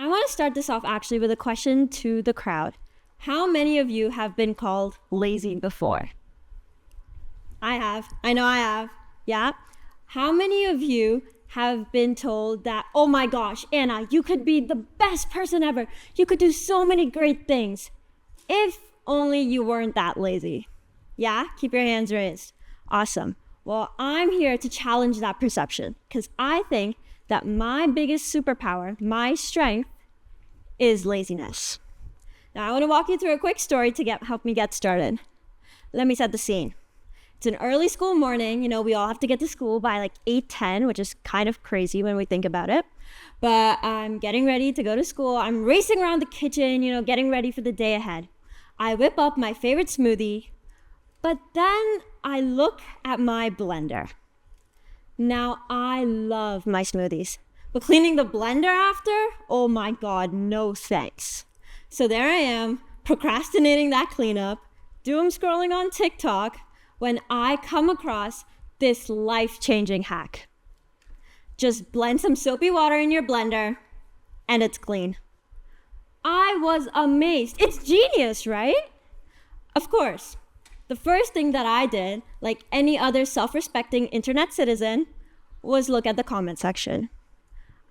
I want to start this off actually with a question to the crowd. How many of you have been called lazy before? I have. I know I have. Yeah. How many of you have been told that, oh my gosh, Anna, you could be the best person ever. You could do so many great things. If only you weren't that lazy. Yeah? Keep your hands raised. Awesome. Well, I'm here to challenge that perception because I think that my biggest superpower, my strength, is laziness. Now, I want to walk you through a quick story to help me get started. Let me set the scene. It's an early school morning. We all have to get to school by like 8:10, which is kind of crazy when we think about it. But I'm getting ready to go to school. I'm racing around the kitchen, getting ready for the day ahead. I whip up my favorite smoothie, but then I look at my blender. Now, I love my smoothies, but cleaning the blender after, oh my God, no thanks. So there I am, procrastinating that cleanup, doom scrolling on TikTok, when I come across this life-changing hack. Just blend some soapy water in your blender, and it's clean. I was amazed. It's genius, right? Of course. The first thing that I did, like any other self-respecting internet citizen, was look at the comment section.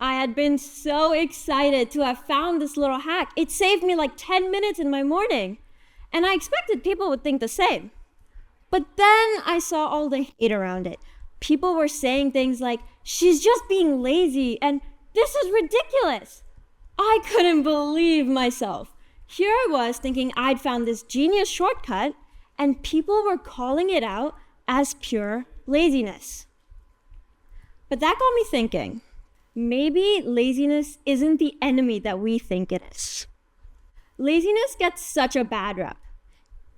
I had been so excited to have found this little hack. It saved me like 10 minutes in my morning. And I expected people would think the same. But then I saw all the hate around it. People were saying things like, she's just being lazy, and this is ridiculous. I couldn't believe myself. Here I was thinking I'd found this genius shortcut, and people were calling it out as pure laziness. But that got me thinking, maybe laziness isn't the enemy that we think it is. Laziness gets such a bad rep.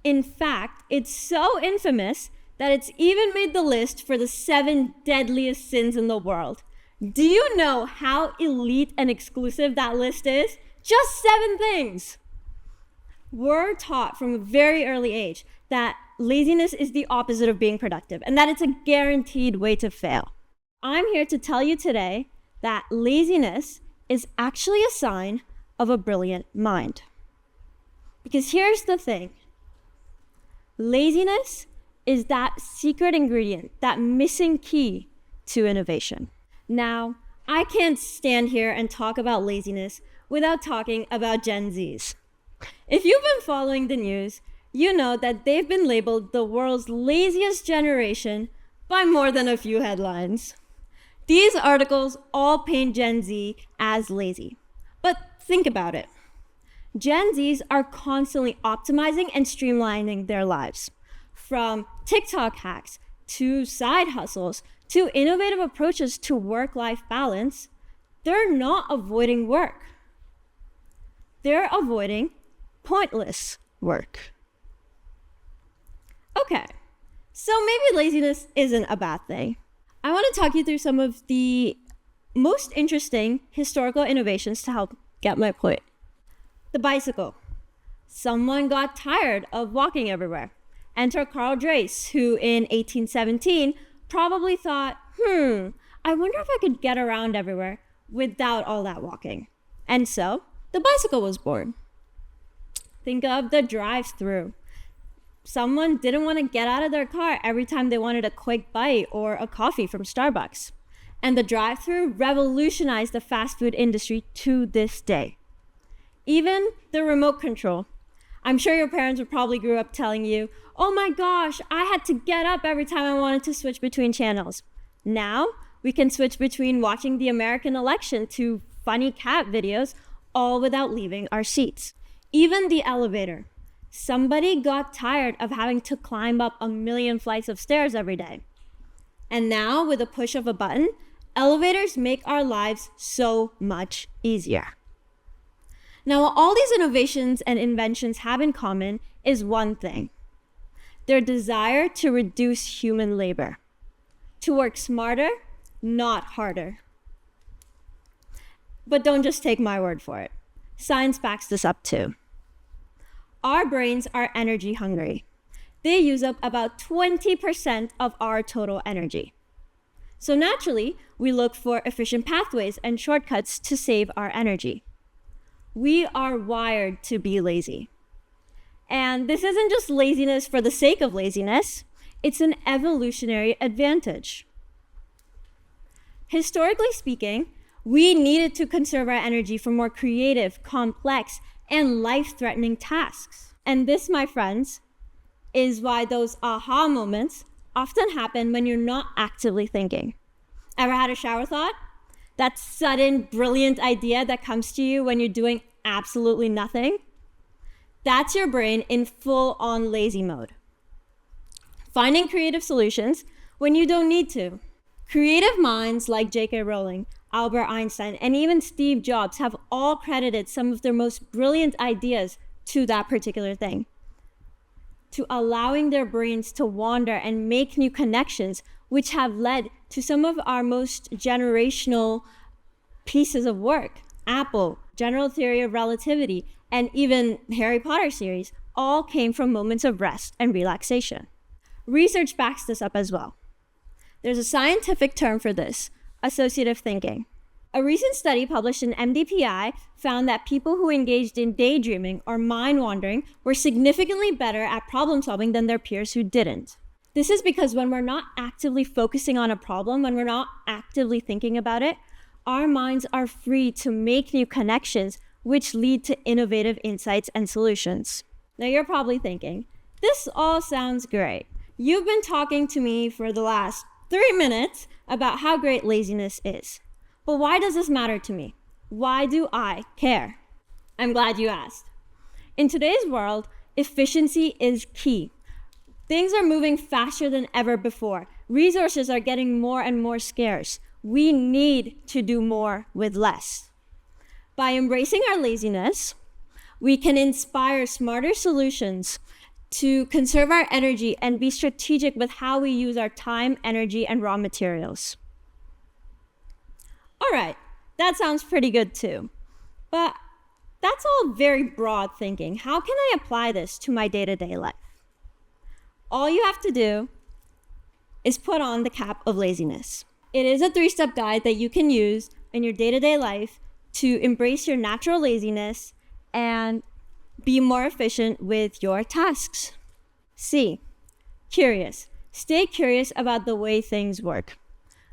In fact, it's so infamous that it's even made the list for the 7 deadliest sins in the world. Do you know how elite and exclusive that list is? Just 7 things. We're taught from a very early age that laziness is the opposite of being productive and that it's a guaranteed way to fail. I'm here to tell you today that laziness is actually a sign of a brilliant mind. Because here's the thing. Laziness is that secret ingredient, that missing key to innovation. Now, I can't stand here and talk about laziness without talking about Gen Zs. If you've been following the news, you know that they've been labeled the world's laziest generation by more than a few headlines. These articles all paint Gen Z as lazy. But think about it. Gen Zs are constantly optimizing and streamlining their lives. From TikTok hacks to side hustles to innovative approaches to work-life balance, they're not avoiding work. They're avoiding pointless work. Okay, so maybe laziness isn't a bad thing. I want to talk you through some of the most interesting historical innovations to help get my point. The bicycle. Someone got tired of walking everywhere. Enter Carl Dreis, who in 1817 probably thought, I wonder if I could get around everywhere without all that walking. And so, the bicycle was born. Think of the drive-through. Someone didn't want to get out of their car every time they wanted a quick bite or a coffee from Starbucks. And the drive-through revolutionized the fast food industry to this day. Even the remote control. I'm sure your parents would probably grew up telling you, oh my gosh, I had to get up every time I wanted to switch between channels. Now, we can switch between watching the American election to funny cat videos, all without leaving our seats. Even the elevator. Somebody got tired of having to climb up a million flights of stairs every day. And now, with a push of a button, elevators make our lives so much easier. Now, what all these innovations and inventions have in common is one thing: their desire to reduce human labor, to work smarter, not harder. But don't just take my word for it. Science backs this up too. Our brains are energy hungry. They use up about 20% of our total energy. So naturally, we look for efficient pathways and shortcuts to save our energy. We are wired to be lazy. And this isn't just laziness for the sake of laziness, it's an evolutionary advantage. Historically speaking, we needed to conserve our energy for more creative, complex, and life-threatening tasks. And this, my friends, is why those aha moments often happen when you're not actively thinking. Ever had a shower thought? That sudden, brilliant idea that comes to you when you're doing absolutely nothing? That's your brain in full-on lazy mode. Finding creative solutions when you don't need to. Creative minds like J.K. Rowling, Albert Einstein, and even Steve Jobs have all credited some of their most brilliant ideas to that particular thing, to allowing their brains to wander and make new connections, which have led to some of our most generational pieces of work. Apple, General Theory of Relativity, and even Harry Potter series all came from moments of rest and relaxation. Research backs this up as well. There's a scientific term for this, associative thinking. A recent study published in MDPI found that people who engaged in daydreaming or mind wandering were significantly better at problem solving than their peers who didn't. This is because when we're not actively focusing on a problem, when we're not actively thinking about it, our minds are free to make new connections, which lead to innovative insights and solutions. Now you're probably thinking, this all sounds great. You've been talking to me for the last 3 minutes about how great laziness is. But why does this matter to me? Why do I care? I'm glad you asked. In today's world, efficiency is key. Things are moving faster than ever before. Resources are getting more and more scarce. We need to do more with less. By embracing our laziness, we can inspire smarter solutions to conserve our energy and be strategic with how we use our time, energy, and raw materials. All right, that sounds pretty good too. But that's all very broad thinking. How can I apply this to my day-to-day life? All you have to do is put on the cap of laziness. It is a 3-step guide that you can use in your day-to-day life to embrace your natural laziness and be more efficient with your tasks. C, curious. Stay curious about the way things work.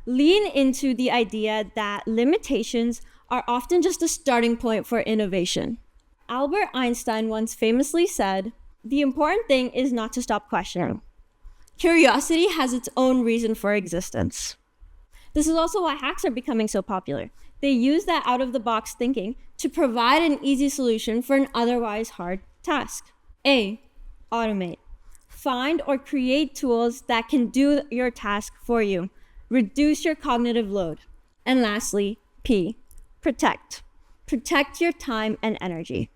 Lean into the idea that limitations are often just a starting point for innovation. Albert Einstein once famously said, "The important thing is not to stop questioning. Curiosity has its own reason for existence." This is also why hacks are becoming so popular. They use that out-of-the-box thinking to provide an easy solution for an otherwise hard task. A, automate. Find or create tools that can do your task for you. Reduce your cognitive load. And lastly, P, protect. Protect your time and energy.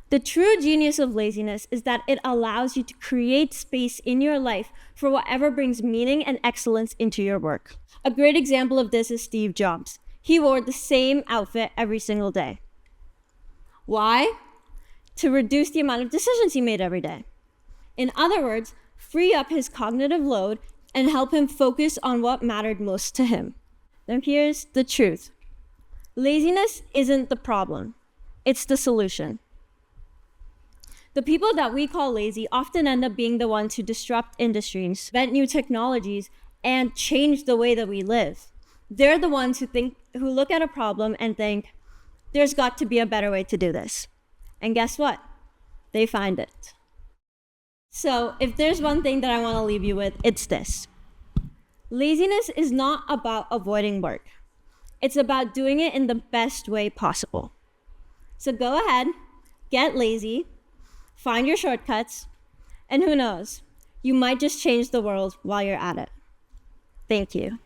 The true genius of laziness is that it allows you to create space in your life for whatever brings meaning and excellence into your work. A great example of this is Steve Jobs. He wore the same outfit every single day. Why? To reduce the amount of decisions he made every day. In other words, free up his cognitive load and help him focus on what mattered most to him. Now here's the truth. Laziness isn't the problem. It's the solution. The people that we call lazy often end up being the ones who disrupt industries, invent new technologies, and change the way that we live. They're the ones who look at a problem and think, there's got to be a better way to do this. And guess what? They find it. So if there's one thing that I want to leave you with, it's this. Laziness is not about avoiding work. It's about doing it in the best way possible. So go ahead, get lazy, find your shortcuts, and who knows, you might just change the world while you're at it. Thank you.